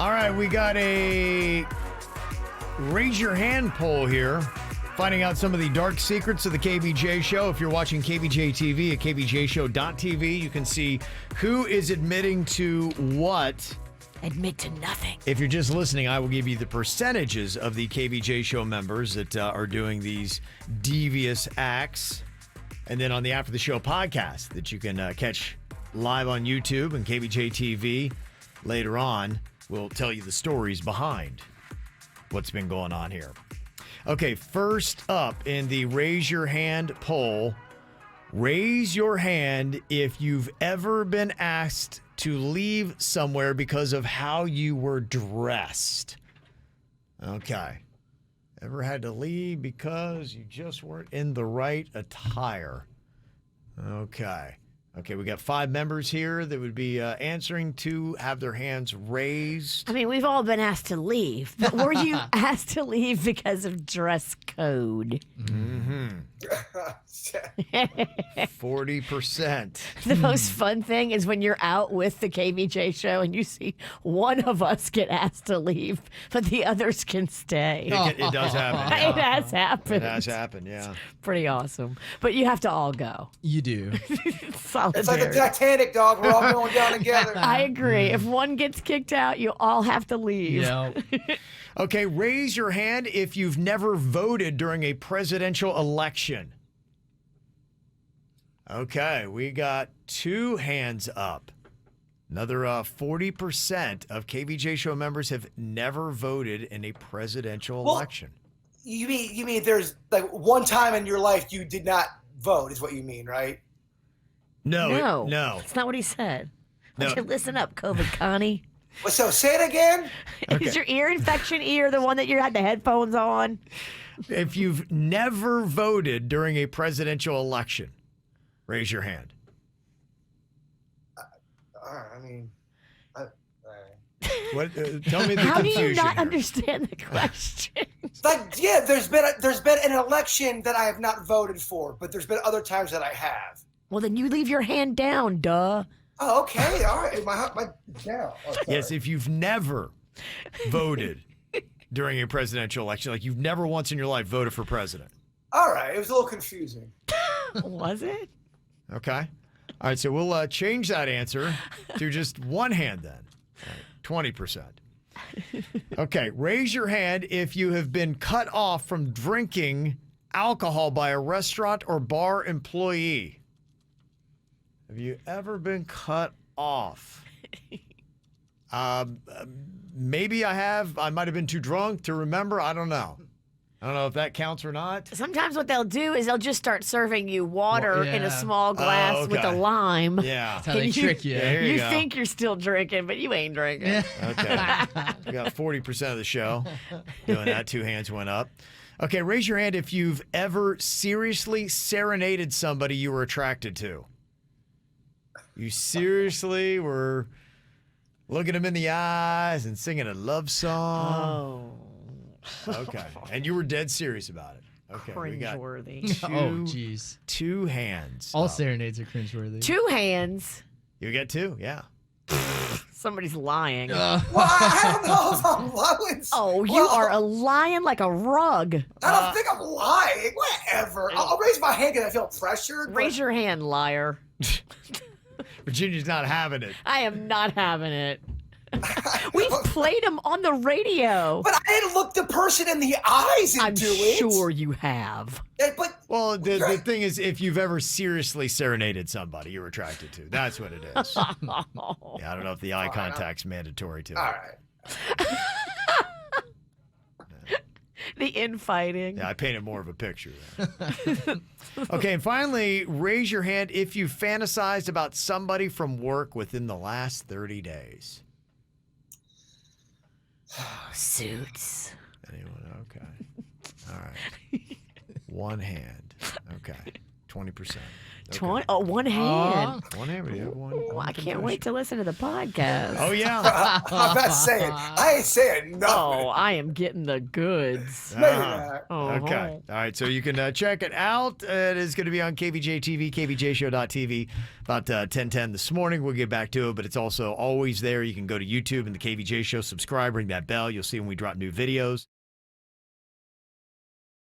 All right, we got a raise your hand poll here, finding out some of the dark secrets of the KVJ show. If you're watching KVJ TV at kvjshow.tv, you can see who is admitting to what. Admit to nothing. If you're just listening, I will give you the percentages of the KVJ show members that are doing these devious acts. And then on the After the Show podcast that you can catch live on YouTube and KVJ TV later on, we'll tell you the stories behind what's been going on here. Okay, first up in the Raise Your Hand poll, raise your hand if you've ever been asked to leave somewhere because of how you were dressed. Okay. Ever had to leave because you just weren't in the right attire? Okay. Okay, we got 5 members here that would be answering to have their hands raised. I mean, we've all been asked to leave, but were you asked to leave because of dress code? Mm-hmm. 40%. The most fun thing is when you're out with the KVJ show and you see one of us get asked to leave, but the others can stay. It does happen. Yeah. It has happened. It has happened, yeah. Pretty awesome. But you have to all go. You do. It's like the Titanic, dog. We're all going down together. I agree. If one gets kicked out, you all have to leave. Yeah. Okay, raise your hand if you've never voted during a presidential election. Okay, we got 2 hands up. Another 40% of KVJ show members have never voted in a presidential election. You mean there's like one time in your life you did not vote is what you mean, right? No. That's not what he said. Why don't No. you listen up, COVID Connie? So say it again. Is your ear infection the one that you had the headphones on? If you've never voted during a presidential election, raise your hand. What? Tell me the How do confusion you not here. understand the question? There's been an election that I have not voted for, but there's been other times that I have. Well, then you leave your hand down, duh. Oh, okay, all right. My down. Oh, Yes, if you've never voted during a presidential election, like you've never once in your life voted for president. All right, it was a little confusing. Was it? Okay. All right, so we'll change that answer to just one hand then. All right, 20%. Okay, raise your hand if you have been cut off from drinking alcohol by a restaurant or bar employee. Have you ever been cut off? Maybe I have. I might have been too drunk to remember. I don't know. I don't know if that counts or not. Sometimes what they'll do is they'll just start serving you water in a small glass with a lime. Yeah. That's how they trick you. Yeah, here You go. think you're still drinking, but you ain't drinking. Yeah. Okay. We got 40% of the show doing that. 2 hands went up. Okay, raise your hand if you've ever seriously serenaded somebody you were attracted to. You seriously were looking them in the eyes and singing a love song. Oh. Okay. And you were dead serious about it. Okay. We got Cringeworthy. Oh, jeez. 2 hands. All up. serenades are cringeworthy. 2 hands. You get 2, yeah. Somebody's lying. Well, I don't know if I'm lying. Oh, you are a lion like a rug. I don't think I'm lying. Whatever. I'll raise my hand because I feel pressured. Raise your hand, liar. Virginia's not having it. I am not having it. We've played him on the radio. But I didn't look the person in the eyes and I'm do it. sure you have. But Well, the thing is, if you've ever seriously serenaded somebody you're attracted to, that's what it is. Yeah, I don't know if the eye contact's mandatory too. all right. The infighting. Yeah, I painted more of a picture there. Okay, and finally, raise your hand if you fantasized about somebody from work within the last 30 days. Suits. Anyone? Okay. All right. 1 hand. Okay. 20%. 20. Oh, one hand. One hand, but you have one. Well, I can't wait to listen to the podcast. Oh, yeah. I'm not saying. I ain't saying nothing. Oh, I am getting the goods. No, you're not. Oh. Okay. All right. So you can check it out. It is going to be on KVJ TV, kvjshow.tv, about 10:10 this morning. We'll get back to it, but it's also always there. You can go to YouTube and the KVJ Show, subscribe, ring that bell. You'll see when we drop new videos.